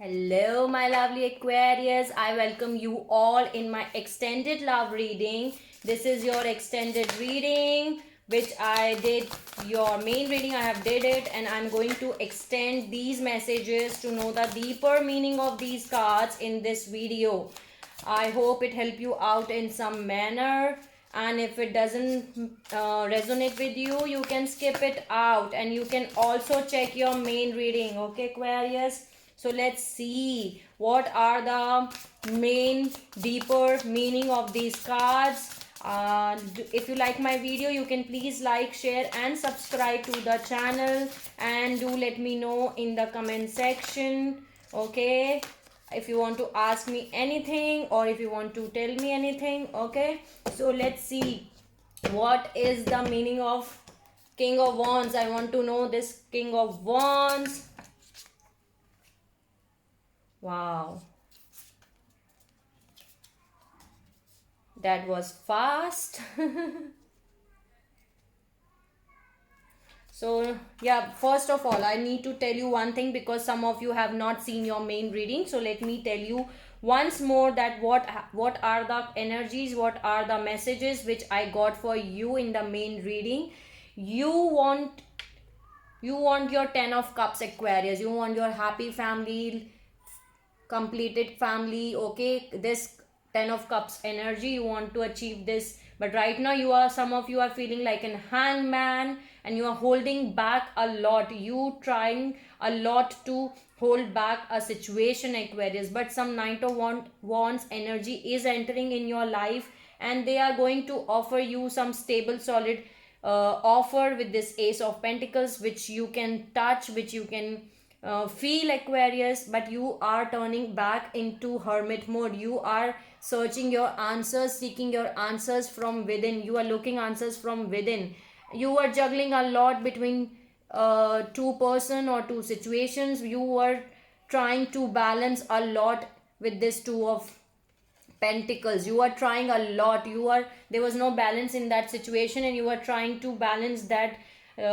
Hello, my lovely Aquarius. I welcome you all in my extended love reading. This is your extended reading, which I did your main reading. I have did it, and I'm going to extend these messages to know the deeper meaning of these cards in this video. I hope it help you out in some manner. And if it doesn't resonate with you, you can skip it out, and you can also check your main reading. Okay, Aquarius? So let's see what are the main deeper meaning of these cards. If you like my video, you can please like, share and subscribe to the channel, and do let me know in the comment section. Okay, if you want to ask me anything or if you want to tell me anything. Okay, so let's see what is the meaning of King of Wands. I want to know this King of Wands. Wow, that was fast. So yeah, first of all, I need to tell you one thing, because some of you have not seen your main reading. So let me tell you once more that what are the energies, what are the messages which I got for you in the main reading. You want your 10 of cups, Aquarius. You want your happy family, completed family. Okay, this 10 of cups energy, you want to achieve this, but right now some of you are feeling like an hangman, and you are holding back a lot. You trying a lot to hold back a situation, Aquarius, but some Knight of Wands energy is entering in your life, and they are going to offer you some stable, solid offer with this Ace of Pentacles, which you can touch, which you can feel, Aquarius. But you are turning back into hermit mode. You are searching your answers, seeking your answers from within. You are looking answers from within. You are juggling a lot between two person or two situations. You are trying to balance a lot with this Two of Pentacles. You are trying a lot. There was no balance in that situation, and you are trying to balance that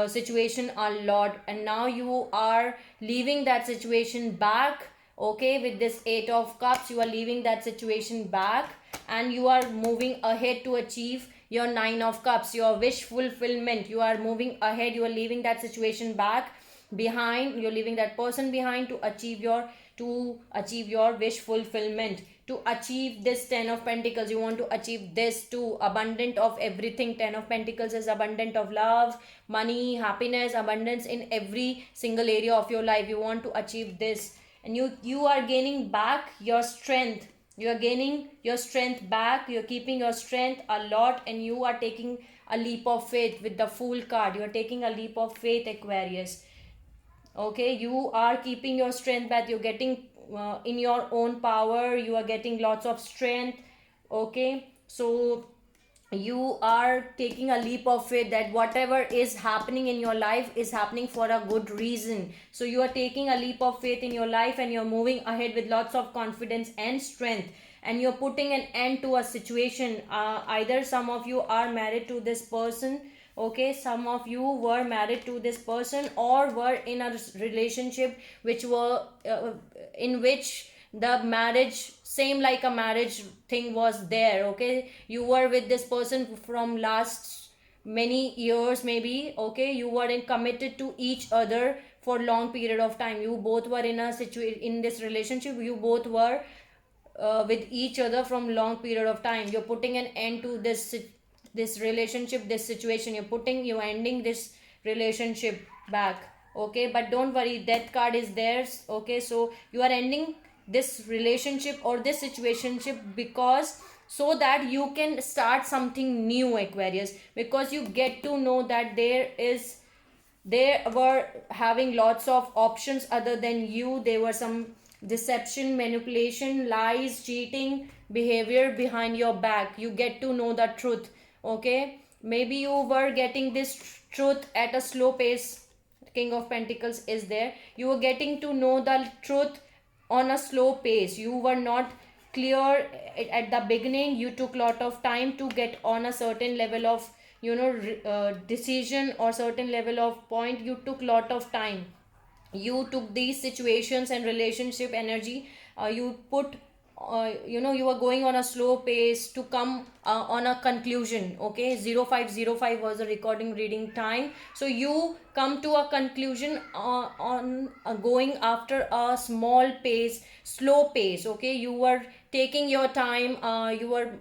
situation a lot, and now you are leaving that situation back. Okay, with this Eight of Cups, you are leaving that situation back, and you are moving ahead to achieve your Nine of Cups, your wish fulfillment. You are moving ahead. You are leaving that situation back behind. You're leaving that person behind to achieve your wish fulfillment, to achieve this Ten of Pentacles. You want to achieve this too, abundant of everything. Ten of Pentacles is abundant of love, money, happiness, abundance in every single area of your life. You want to achieve this, and you are gaining back your strength. You are gaining your strength back. You're keeping your strength a lot, and you are taking a leap of faith with the Fool card. You're taking a leap of faith, Aquarius. Okay, you are keeping your strength back. You're getting in your own power. You are getting lots of strength. Okay, so you are taking a leap of faith that whatever is happening in your life is happening for a good reason. So you are taking a leap of faith in your life, and you're moving ahead with lots of confidence and strength, and you're putting an end to a situation. Either some of you are married to this person. Okay, some of you were married to this person, or were in a relationship which were in which the marriage, same like a marriage thing was there. Okay, you were with this person from last many years maybe. Okay, you weren't committed to each other for long period of time. You both were in a situation, in this relationship you both were with each other from long period of time. You're putting an end to this relationship, this situation. You're ending this relationship back. Okay, but don't worry, death card is there. Okay, so you are ending this relationship or this situationship, because so that you can start something new, Aquarius. Because you get to know that they were having lots of options other than you. There were some deception, manipulation, lies, cheating behavior behind your back. You get to know the truth. Okay, maybe you were getting this truth at a slow pace. King of Pentacles is there. You were getting to know the truth on a slow pace. You were not clear at the beginning. You took lot of time to get on a certain level of decision, or certain level of point. You took lot of time. you took these situations and relationship energy, you put, you are going on a slow pace to come on a conclusion. Okay, 0505 was the recording reading time, so you come to a conclusion on going after a small pace, slow pace. Okay, you were taking your time, you were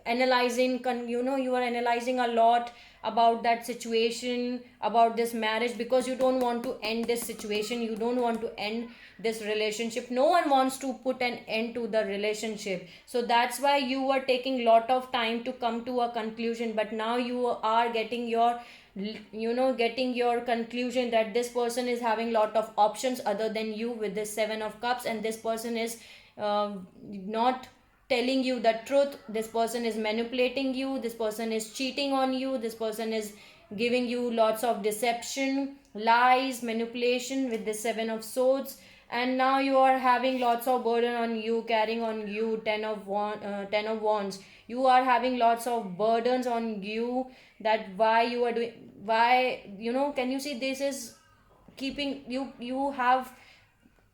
analyzing, you are analyzing a lot about that situation, about this marriage, because you don't want to end this situation, you don't want to end this relationship. No one wants to put an end to the relationship, so that's why you were taking lot of time to come to a conclusion. But now you are getting your, getting your conclusion that this person is having lot of options other than you with this 7 of cups, and this person is not telling you the truth, this person is manipulating you, this person is cheating on you, this person is giving you lots of deception, lies, manipulation with the 7 of swords. And now you are having lots of burden on you, carrying on you 10 of wands. You are having lots of burdens on you, that why you are doing, why, can you see, this is keeping you have,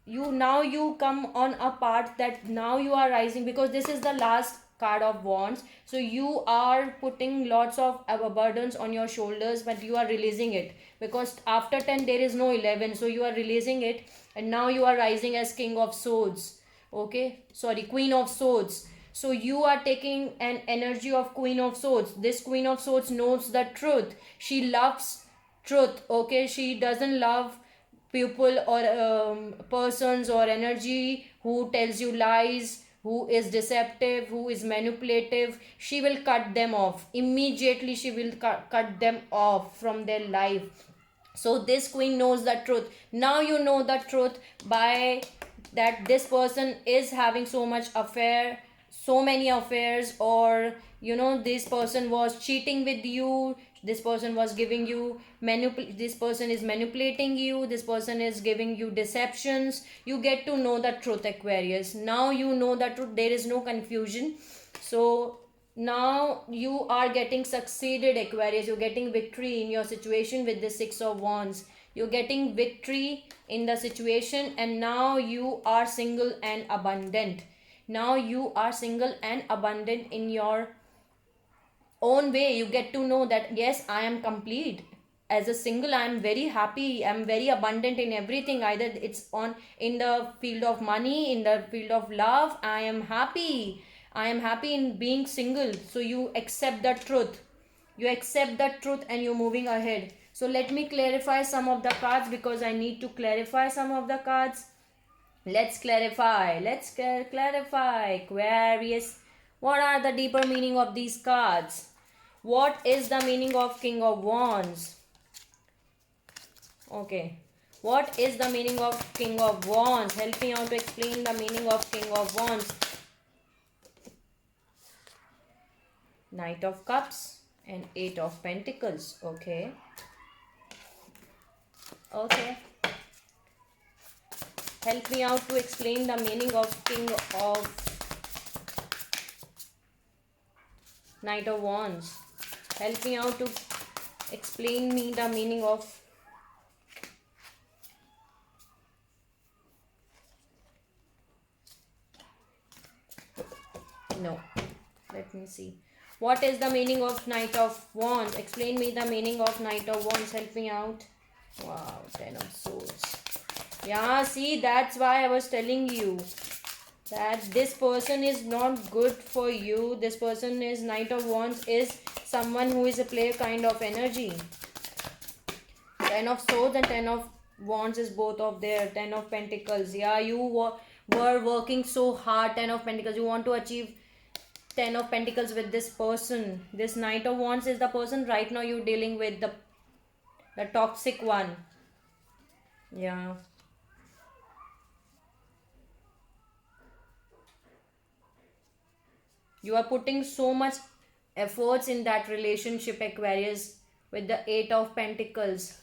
you now you come on a part that now you are rising, because this is the last card of wands. So you are putting lots of burdens on your shoulders, but you are releasing it, because after 10 there is no 11, so you are releasing it. And now you are rising as king of swords. Okay, sorry, queen of swords. So you are taking an energy of queen of swords. This queen of swords knows the truth, she loves truth. Okay, she doesn't love people or persons or energy who tells you lies, who is deceptive, who is manipulative. She will cut them off immediately, she will cut them off from their life. So this queen knows the truth. Now you know the truth, by that this person is having so much affair, so many affairs, or this person was cheating with you, this person was giving you this person is manipulating you, this person is giving you deceptions. You get to know the truth, Aquarius. Now you know the truth, there is no confusion. So now you are getting succeeded, Aquarius, you're getting victory in your situation with the 6 of wands. You're getting victory in the situation, and now you are single and abundant. Now you are single and abundant in your own way. You get to know that yes, I am complete as a single, I am very happy, I am very abundant in everything, either it's on in the field of money, in the field of love, I am happy. I am happy in being single. So you accept the truth, you accept the truth, and you're moving ahead. So let me clarify some of the cards, because I need to clarify some of the cards. Let's clarify. Let's clarify. Aquarius, what are the deeper meaning of these cards? What is the meaning of King of Wands? Okay. What is the meaning of King of Wands? Help me out to explain the meaning of King of Wands. Knight of Cups and 8 of Pentacles. Okay. Okay. Help me out to explain the meaning of King of Knight of Wands. Help me out to explain me the meaning of no. Let me see. What is the meaning of Knight of Wands? Explain me the meaning of Knight of Wands. Help me out. Wow, 10 of Swords. Yeah, see, that's why I was telling you that this person is not good for you. This person is, Knight of Wands is someone who is a player kind of energy. 10 of Swords and 10 of Wands is both of their 10 of Pentacles. Yeah, you were working so hard. 10 of Pentacles, you want to achieve 10 of Pentacles with this person. This Knight of Wands is the person right now you're dealing with, the toxic one. Yeah. You are putting so much efforts in that relationship, Aquarius, with the 8 of Pentacles.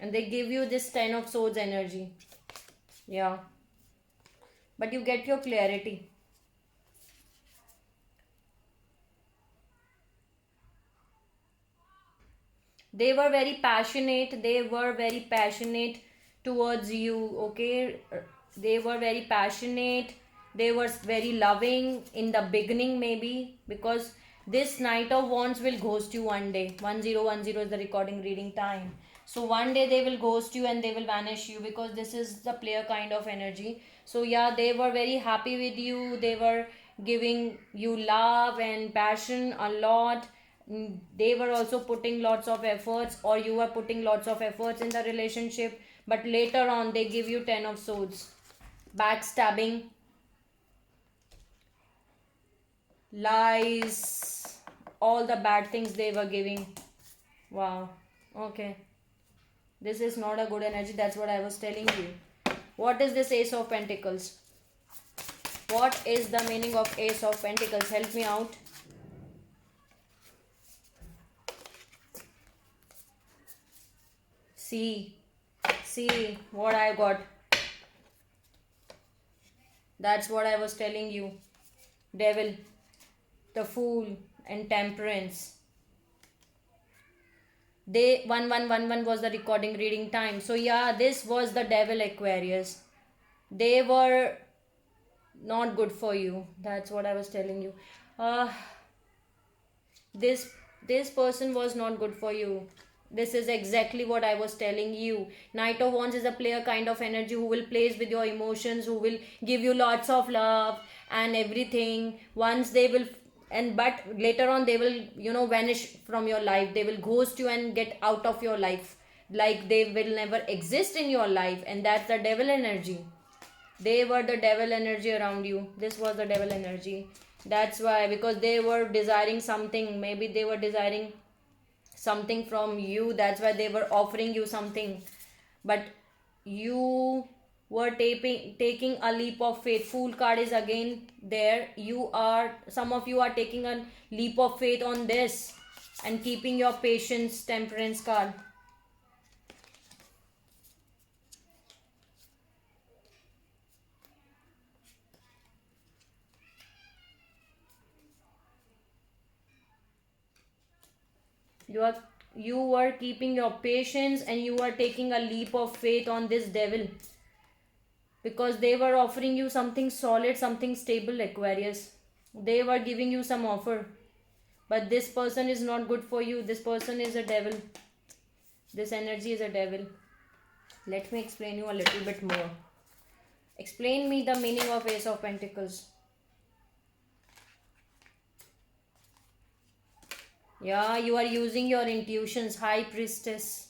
And they give you this 10 of Swords energy. Yeah. But you get your clarity. They were very passionate, they were very passionate towards you, okay. They were very passionate, they were very loving in the beginning, maybe, because this Knight of Wands will ghost you one day. 1010 is the recording reading time. So one day they will ghost you and they will vanish you, because this is the player kind of energy. So yeah, they were very happy with you, they were giving you love and passion a lot. They were also putting lots of efforts, or you were putting lots of efforts in the relationship, but later on they give you 10 of swords. Backstabbing, lies, all the bad things they were giving. Wow, okay, this is not a good energy. That's what I was telling you. What is this Ace of Pentacles? What is the meaning of Ace of Pentacles? Help me out. See what I got. That's what I was telling you. Devil, the Fool, and Temperance. They 1111 was the recording reading time. So yeah, this was the Devil, Aquarius. They were not good for you. That's what I was telling you. This person was not good for you. This is exactly what I was telling you. Knight of Wands is a player kind of energy who will plays with your emotions, who will give you lots of love and everything. Once they will, and but later on they will, vanish from your life. They will ghost you and get out of your life, like they will never exist in your life. And that's the Devil energy. They were the Devil energy around you. This was the Devil energy. That's why, because they were desiring something. Maybe they were desiring something from you. That's why they were offering you something, but you were taking a leap of faith. Fool card is again there. Some of you are taking a leap of faith on this and keeping your patience. Temperance card. You were keeping your patience and you were taking a leap of faith on this Devil, because they were offering you something solid, something stable, Aquarius. They were giving you some offer, but this person is not good for you. This person is a Devil. This energy is a Devil. Let me explain you a little bit more. Explain me the meaning of Ace of Pentacles. Yeah, you are using your intuitions. High Priestess.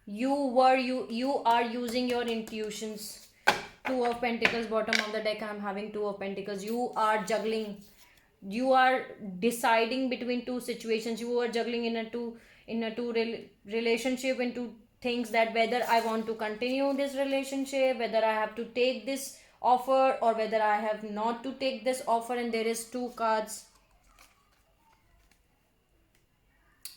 You are using your intuitions. Two of Pentacles, bottom of the deck. I'm having Two of Pentacles. You are juggling. You are deciding between two situations. You are juggling in a relationship, into things, that whether I want to continue this relationship, whether I have to take this offer, or whether I have not to take this offer. And there is two cards.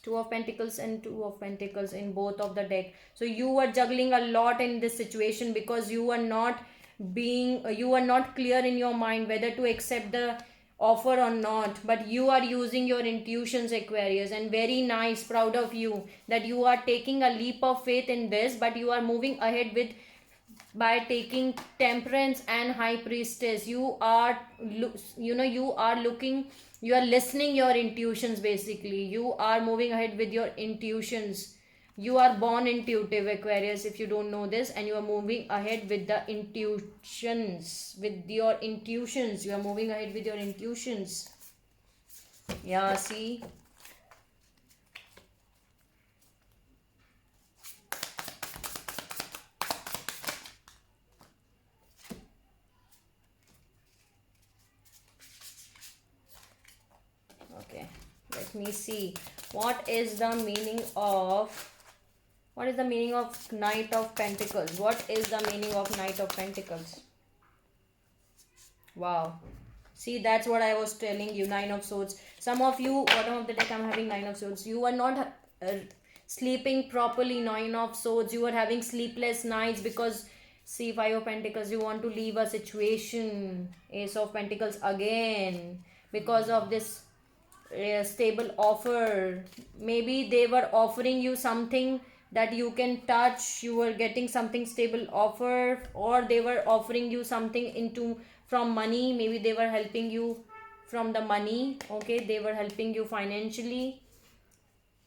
Two of Pentacles and Two of Pentacles in both of the deck. So you are juggling a lot in this situation, because you are not clear in your mind whether to accept the offer or not. But you are using your intuitions, Aquarius, and very nice, proud of you that you are taking a leap of faith in this. But you are moving ahead with by taking Temperance and High Priestess. You are looking, you are listening your intuitions. Basically, you are moving ahead with your intuitions. You are born intuitive, Aquarius, if you don't know this. And you are moving ahead with the intuitions, you are moving ahead with your intuitions. Yeah, see. Okay, let me see. What is the meaning of Knight of Pentacles? What is the meaning of Knight of Pentacles? Wow. See, that's what I was telling you. Nine of Swords. Some of you, bottom of the deck, I'm having Nine of Swords. You are not sleeping properly. Nine of Swords. You are having sleepless nights because, see, Five of Pentacles, you want to leave a situation. Ace of Pentacles again. Because of this stable offer. Maybe they were offering you something that you can touch, you were getting something stable offer, or they were offering you something into from money. Maybe they were helping you from the money, okay, they were helping you financially,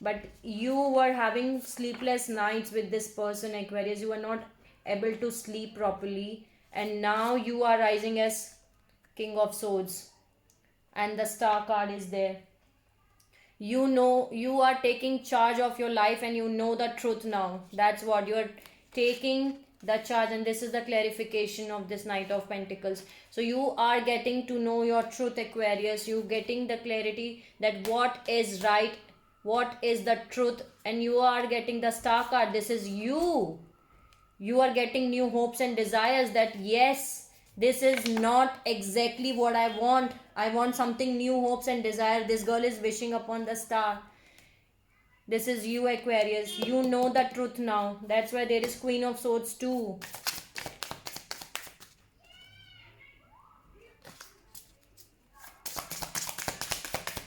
but you were having sleepless nights with this person, Aquarius. You were not able to sleep properly, and now you are rising as King of Swords, and the Star card is there. You know, you are taking charge of your life, and you know the truth now. That's what you are taking the charge, and this is the clarification of this Knight of Pentacles. So you are getting to know your truth, Aquarius. You getting the clarity that what is right, what is the truth, and you are getting the Star card. This is you. You are getting new hopes and desires that yes, this is not exactly what I want. I want something new, hopes and desire. This girl is wishing upon the star. This is you, Aquarius. You know the truth now. That's why there is Queen of Swords too.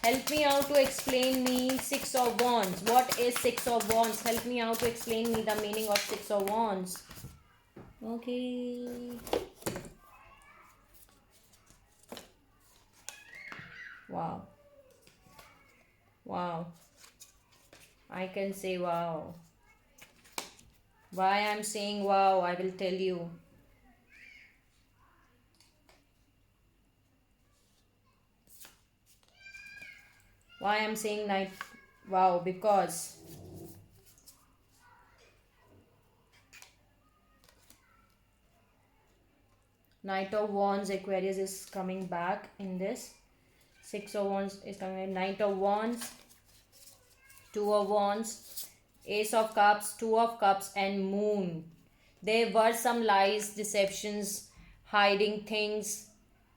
Help me out to explain me Six of Wands. What is Six of Wands? Help me out to explain me the meaning of Six of Wands. Okay. Wow. Wow. I can say wow. Why I'm saying wow, I will tell you. Why I'm saying night wow, because Knight of Wands, Aquarius is coming back in this. Six of Wands is coming. Knight of Wands, Two of Wands, Ace of Cups, Two of Cups, and Moon. There were some lies, deceptions, hiding things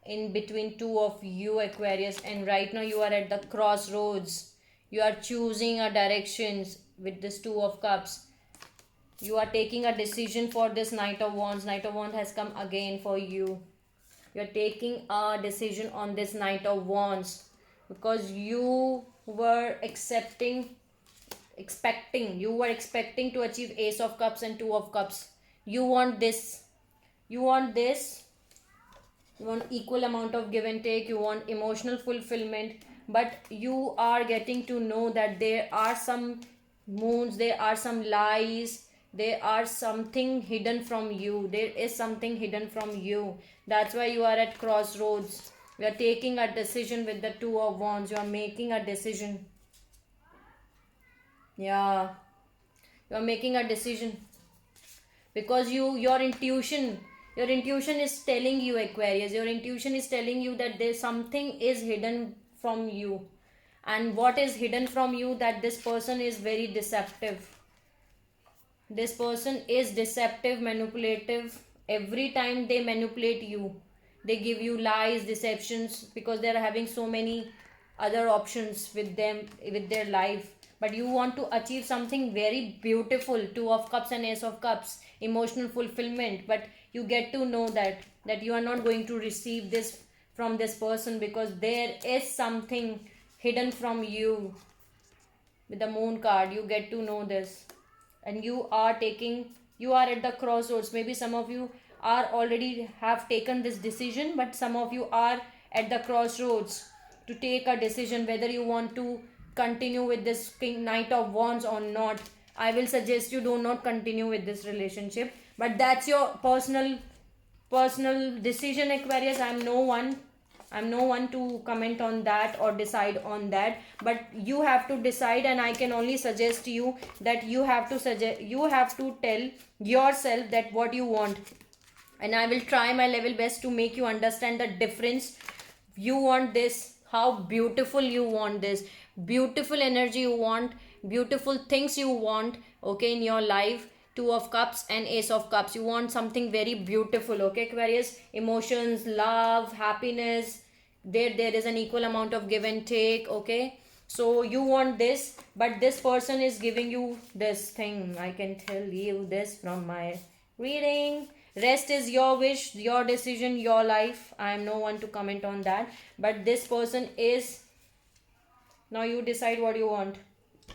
in between two of you, Aquarius, and right now you are at the crossroads. You are choosing a direction with this Two of Cups. You are taking a decision for this Knight of Wands. Knight of Wands has come again for you. You are taking a decision on this Knight of Wands because you were expecting to achieve Ace of Cups and Two of Cups. You want this. You want equal amount of give and take. You want emotional fulfillment, but you are getting to know that there are some moons, there are some lies, there are something hidden from you. There is something hidden from you. That's why you are at crossroads. You are taking a decision with the Two of Wands. You are making a decision. Yeah, you are making a decision because your intuition is telling you, Aquarius, your intuition is telling you that there's something is hidden from you, and what is hidden from you, that this person is very deceptive. This person is deceptive, manipulative. Every time they manipulate you, they give you lies, deceptions, because they are having so many other options with them, with their life. But you want to achieve something very beautiful, Two of Cups and Ace of Cups, emotional fulfillment, but you get to know that you are not going to receive this from this person because there is something hidden from you. With the Moon card, you get to know this, and you are at the crossroads. Maybe some of you are already have taken this decision, but some of you are at the crossroads to take a decision whether you want to continue with this Knight of Wands or not. I will suggest you do not continue with this relationship, but that's your personal decision, Aquarius. I'm no one to comment on that or decide on that, but you have to decide, and I can only suggest you that you have to tell yourself that what you want, and I will try my level best to make you understand the difference. You want this, how beautiful you want this, beautiful energy you want, beautiful things you want, okay, in your life. Two of Cups and Ace of Cups, you want something very beautiful, okay, Aquarius. Emotions, love, happiness, there is an equal amount of give and take, okay. So you want this, but this person is giving you this thing. I can tell you this from my reading. Rest is your wish, your decision, your life. I am no one to comment on that, but this person is Now you decide what you want.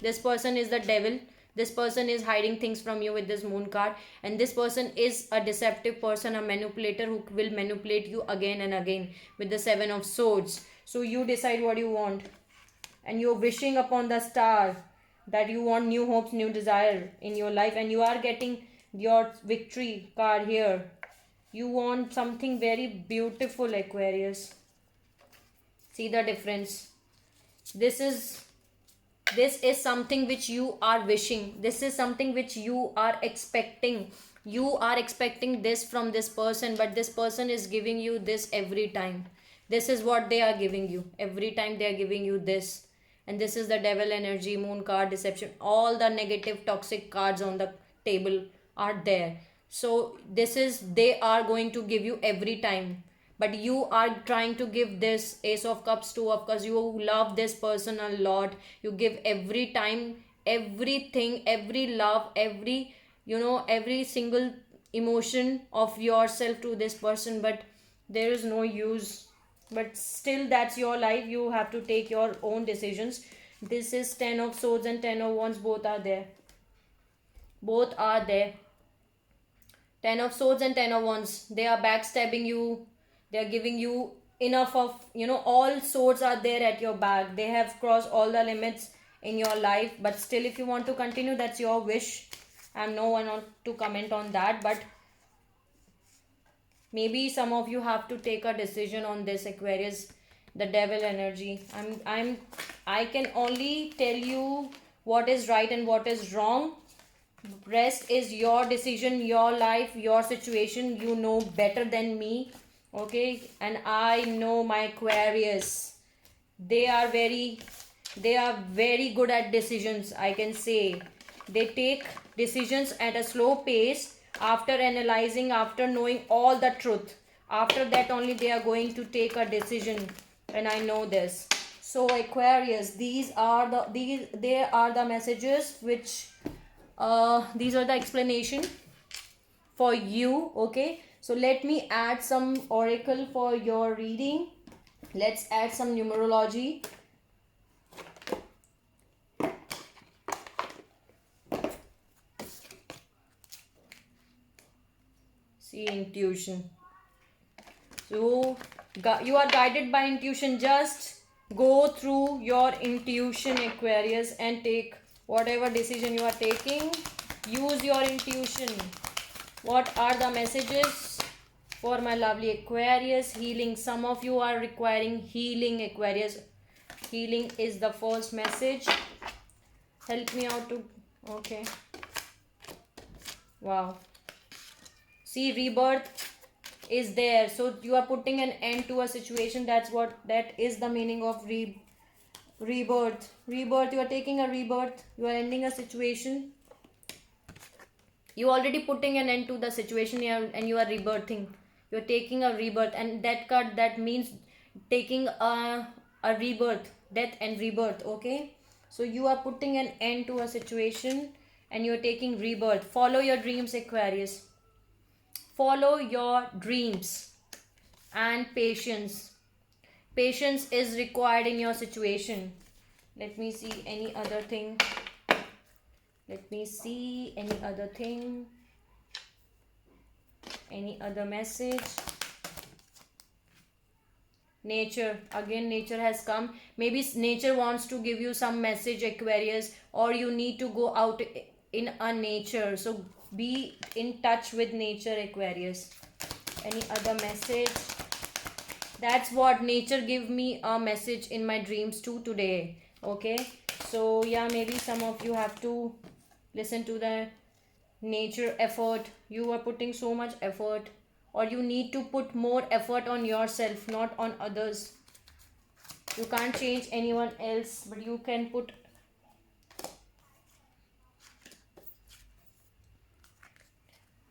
This person is the devil. This person is hiding things from you with this moon card, and this person is a deceptive person, a manipulator who will manipulate you again and again with the 7 of Swords. So you decide what you want, and you're wishing upon the star that you want new hopes, new desire in your life, and you are getting your victory card here. You want something very beautiful, Aquarius. See the difference. This is something which you are wishing. This is something which you are expecting. You are expecting this from this person, but this person is giving you this every time. This is what they are giving you every time. They are giving you this, and this is the devil energy, moon card, deception. All the negative toxic cards on the table are there. So this is, they are going to give you every time, but you are trying to give this Ace of Cups, Two of Cups. You love this person a lot. You give every time, everything, every love, every, every single emotion of yourself to this person, but there is no use. But still, that's your life. You have to take your own decisions. This is 10 of Swords and 10 of Wands. Both are there. Both are there. 10 of Swords and 10 of Wands. They are backstabbing you. They are giving you enough of, all swords are there at your back. They have crossed all the limits in your life. But still, if you want to continue, that's your wish. I'm no one to comment on that. But maybe some of you have to take a decision on this, Aquarius. The devil energy. I can only tell you what is right and what is wrong. Rest is your decision, your life, your situation. You know better than me. Okay, and I know my Aquarius. They are very good at decisions, I can say. They take decisions at a slow pace, after analyzing, after knowing all the truth. After that only they are going to take a decision, and I know this. So Aquarius, they are the messages which these are the explanation for you. Okay, so let me add some oracle for your reading. Let's add some numerology. See, intuition. So you are guided by intuition. Just go through your intuition, Aquarius, and take whatever decision you are taking. Use your intuition. What are the messages for my lovely Aquarius? Healing. Some of you are requiring healing, Aquarius. Healing is the first message. Help me out to... Okay. Wow. See, rebirth is there. So you are putting an end to a situation. That is the meaning of rebirth. Rebirth. You are taking a rebirth. You are ending a situation. You already putting an end to the situation here, and you are rebirthing. You're taking a rebirth, and that card, that means taking a rebirth, death and rebirth. Okay, so you are putting an end to a situation, and you're taking rebirth. Follow your dreams, Aquarius. Follow your dreams. And patience. Patience is required in your situation. Let me see any other thing. Let me see any other thing. Any other message. Nature. Again, nature has come. Maybe nature wants to give you some message, Aquarius, or you need to go out in a nature. So be in touch with nature, Aquarius. Any other message? That's what nature give me a message in my dreams too today. Okay, so yeah, maybe some of you have to listen to the nature effort. You are putting so much effort, or you need to put more effort on yourself, not on others. You can't change anyone else, but you can put...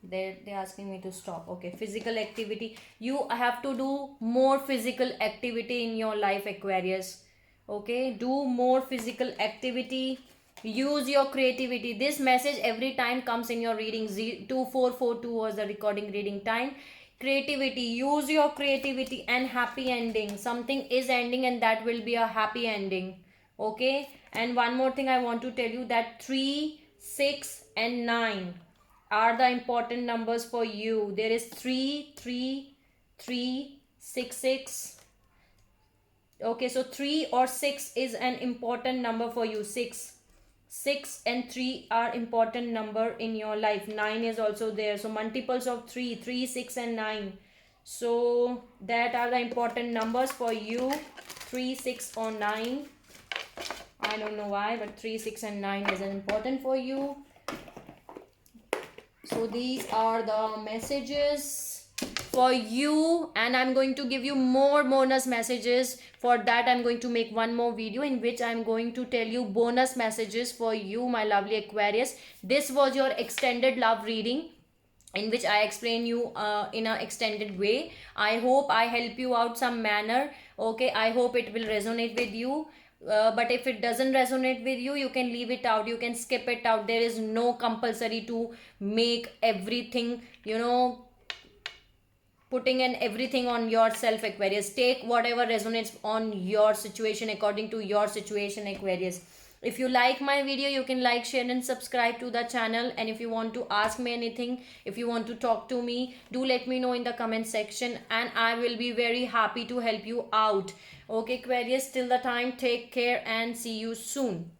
They're asking me to stop. Okay, physical activity. You have to do more physical activity in your life, Aquarius. Okay, do more physical activity. Use your creativity. This message every time comes in your reading. 2442 was the recording reading time. Creativity. Use your creativity and happy ending. Something is ending, and that will be a happy ending. Okay, and one more thing I want to tell you, that 3, 6 and 9 are the important numbers for you. There is 3, 3, 3, 6, 6. Okay, so 3 or 6 is an important number for you. 6 and 3 are important number in your life. 9 is also there, so multiples of 3, 3, 6 and 9. So that are the important numbers for you, 3, 6 or 9. I don't know why, but 3, 6 and 9 is important for you. So these are the messages for you, and I'm going to give you more bonus messages. For that, I'm going to make one more video in which I'm going to tell you bonus messages for you, my lovely Aquarius. This was your extended love reading in which I explain you in a extended way. I hope I help you out some manner. Okay, I hope it will resonate with you. But if it doesn't resonate with you, you can leave it out, you can skip it out. There is no compulsory to make everything, putting in everything on yourself, Aquarius. Take whatever resonates on your situation, according to your situation, Aquarius. If you like my video, you can like, share and subscribe to the channel. And if you want to ask me anything, if you want to talk to me, do let me know in the comment section, and I will be very happy to help you out. Okay, Aquarius, till the time, take care and see you soon.